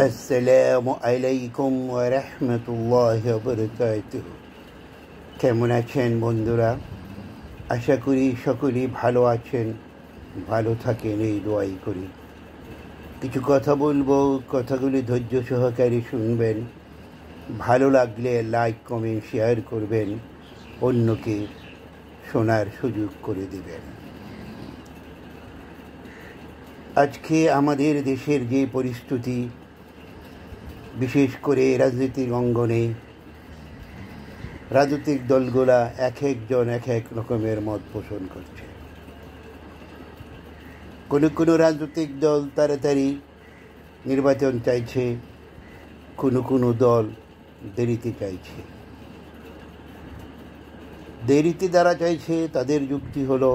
আসসালামু আলাইকুম ওয়া রাহমাতুল্লাহি ওয়া বারাকাতুহু। কেমন আছেন বন্ধুরা? আশা করি সকলেই ভালো আছেন, ভালো থাকেন এই দোয়াই করি। কিছু কথা বলবো, কথাগুলি ধৈর্য সহকারে শুনবেন। ভালো লাগলে লাইক কমেন্ট শেয়ার করবেন, অন্যকে শোনার সুযোগ করে দেবেন। আজকে আমাদের দেশের যে পরিস্থিতি, বিশেষ করে রাজনীতির অঙ্গনে রাজনৈতিক দলগুলা এক একজন এক এক রকমের মত পোষণ করছে। কোনো রাজনৈতিক দল তাড়াতাড়ি নির্বাচন চাইছে, কোনো দল দেরিতে চাইছে। দেরিতে যারা চাইছে তাদের যুক্তি হলো,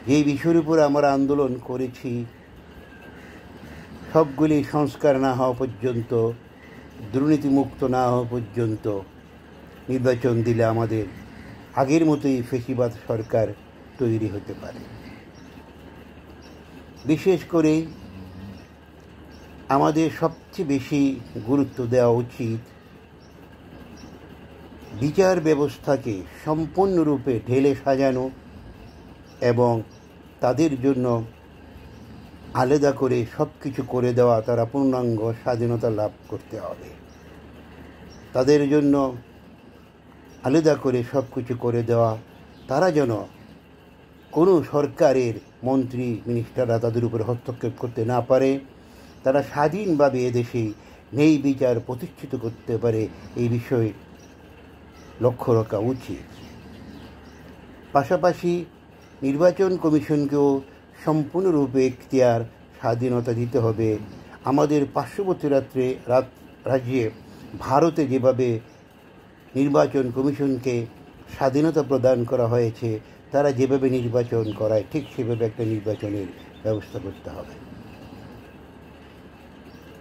যে বিষয়ের উপর আমরা আন্দোলন করেছি সবগুলি সংস্কার না হওয়া পর্যন্ত, দুর্নীতিমুক্ত না হওয়া পর্যন্ত নির্বাচন দিলে আমাদের আগের মতোই ফেসিবাদ সরকার তৈরি হতে পারে। বিশেষ করে আমাদের সবচেয়ে বেশি গুরুত্ব দেওয়া উচিত বিচার ব্যবস্থাকে সম্পূর্ণরূপে ঢেলে সাজানো এবং তাদের জন্য আলাদা করে সব কিছু করে দেওয়া, তারা পূর্ণাঙ্গ স্বাধীনতা লাভ করতে হবে। তাদের জন্য আলাদা করে সব কিছু করে দেওয়া, তারা যেন কোনো সরকারের মন্ত্রী মিনিস্টাররা তাদের উপরে হস্তক্ষেপ করতে না পারে, তারা স্বাধীনভাবে এদেশে ন্যায় বিচার প্রতিষ্ঠিত করতে পারে, এই বিষয়ে লক্ষ্য রাখা উচিত। পাশাপাশি নির্বাচন কমিশনকেও সম্পূর্ণরূপে এখতিয়ার স্বাধীনতা দিতে হবে। আমাদের পার্শ্ববর্তী রাজ্যে ভারতে যেভাবে নির্বাচন কমিশনকে স্বাধীনতা প্রদান করা হয়েছে, তারা যেভাবে নির্বাচন করায় ঠিক সেভাবে একটা নির্বাচনের ব্যবস্থা করতে হবে।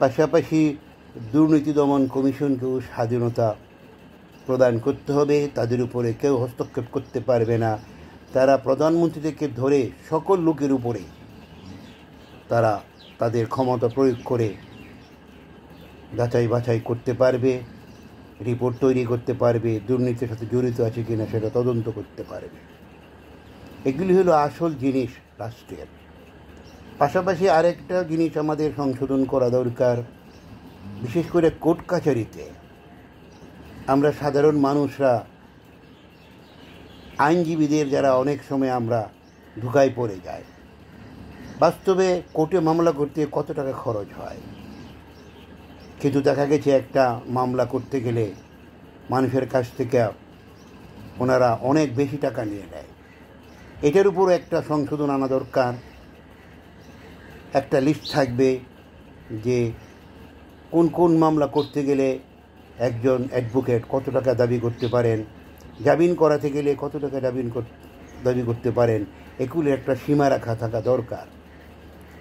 পাশাপাশি দুর্নীতি দমন কমিশনকেও স্বাধীনতা প্রদান করতে হবে, তাদের উপরে কেউ হস্তক্ষেপ করতে পারবে না। তারা প্রধানমন্ত্রী থেকে ধরে সকল লোকের উপরে তারা তাদের ক্ষমতা প্রয়োগ করে যাচাই বাছাই করতে পারবে, রিপোর্ট তৈরি করতে পারবে, দুর্নীতির সাথে জড়িত আছে কিনা সেটা তদন্ত করতে পারবে। এগুলি হলো আসল জিনিস রাষ্ট্রের। পাশাপাশি আরেকটা জিনিস আমাদের সংশোধন করা দরকার, বিশেষ করে কোর্ট কাছারিতে আমরা সাধারণ মানুষরা, আইনজীবীদের যারা অনেক সময় আমরা ধোঁকায় পড়ে যাই। বাস্তবে কোর্টে মামলা করতে কত টাকা খরচ হয়, কিন্তু দেখা গেছে একটা মামলা করতে গেলে মানুষের কাছ থেকে ওনারা অনেক বেশি টাকা নিয়ে নেয়। এটার উপর একটা সংশোধন আনা দরকার। একটা লিস্ট থাকবে যে কোন মামলা করতে গেলে একজন অ্যাডভোকেট কত টাকা দাবি করতে পারেন, জামিন করাতে গেলে কত টাকা দাবি করতে পারেন, এগুলির একটা সীমা রাখা থাকা দরকার।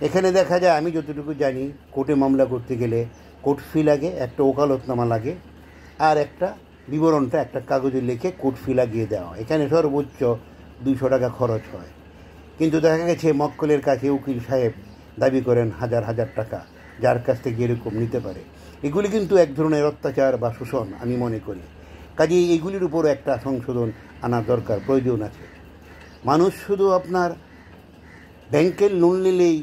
এখানে দেখা যায়, আমি যতটুকু জানি, কোর্টে মামলা করতে গেলে কোর্ট ফি লাগে, একটা ওকালতনামা লাগে, আর একটা বিবরণটা একটা কাগজে লিখে কোর্ট ফি লাগিয়ে দেওয়া। এখানে সর্বোচ্চ 200 টাকা খরচ হয়। কিন্তু দেখা গেছে মক্কেলের কাছে উকিল সাহেব দাবি করেন হাজার হাজার টাকা, যার কাছ থেকে এরকম নিতে পারে। এগুলি কিন্তু এক ধরনের অত্যাচার বা শোষণ আমি মনে করি। কাজেই এগুলির উপর একটা সংশোধন আনার দরকার, প্রয়োজন আছে। মানুষ শুধু আপনার ব্যাংকের লোন নিলেই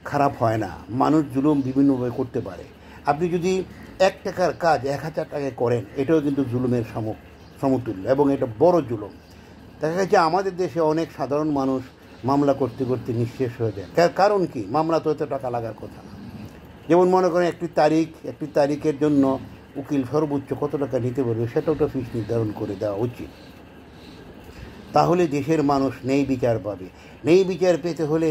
খারাপ হয় না, মানুষ জুলুম বিভিন্নভাবে করতে পারে। আপনি যদি 1 টাকার কাজ 1000 টাকায় করেন, এটাও কিন্তু জুলুমের সমতুল্য, এবং এটা বড় জুলুম। দেখা গেছে আমাদের দেশে অনেক সাধারণ মানুষ মামলা করতে করতে নিঃশেষ হয়ে যায়। কারণ কি? মামলা তো এত টাকা লাগার কথা না। যেমন মনে করেন একটি তারিখের জন্য উকিল সর্বোচ্চ কত টাকা নিতে পারবে, সেটাও তো ফিস নির্ধারণ করে দেওয়া উচিত। তাহলে দেশের মানুষ ন্যায় বিচার পাবে। ন্যায় বিচার পেতে হলে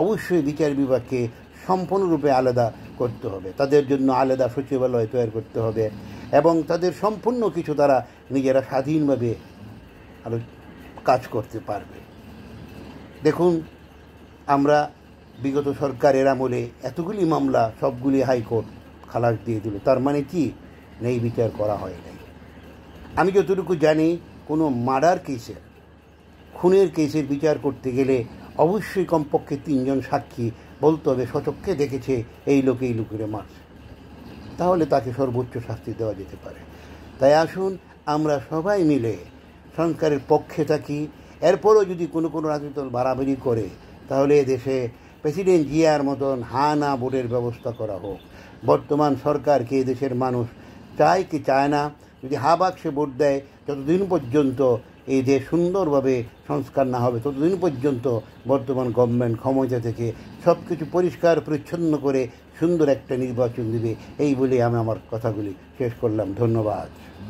অবশ্যই বিচার বিভাগকে সম্পূর্ণরূপে আলাদা করতে হবে, তাদের জন্য আলাদা সচিবালয় তৈরি করতে হবে, এবং তাদের সম্পূর্ণ কিছু তারা নিজেরা স্বাধীনভাবে কাজ করতে পারবে। দেখুন, আমরা বিগত সরকারের আমলে এতগুলি মামলা সবগুলি হাইকোর্ট খালাস দিয়ে দিল। তার মানে কি? ন্যায় বিচার করা হয় নাই। আমি যতটুকু জানি, কোনো মার্ডার কেসের, খুনের কেসের বিচার করতে গেলে অবশ্যই কমপক্ষে 3 জন সাক্ষী বলতে হবে সচক্ষে দেখেছে এই লোক এই লোকেরে মারছে, তাহলে তাকে সর্বোচ্চ শাস্তি দেওয়া যেতে পারে। তাই আসুন আমরা সবাই মিলে সংস্কারের পক্ষে থাকি। এরপরও যদি কোনো রাজনৈতিক দল বাড়াবাড়ি করে, তাহলে দেশে প্রেসিডেন্ট জিয়ার মতন হা না ভোটের ব্যবস্থা করা হোক। বর্তমান সরকারকে দেশের মানুষ চায় কি চায় না, যদি হা বাক্সে ভোট দেয়, যতদিন পর্যন্ত এই দেশ সুন্দরভাবে সংস্কার না হবে, ততদিন পর্যন্ত বর্তমান গভর্নমেন্ট ক্ষমতা থেকে সব কিছু পরিষ্কার পরিচ্ছন্ন করে সুন্দর একটা নির্বাচন দেবে। এই বলে আমি আমার কথাগুলি শেষ করলাম। ধন্যবাদ।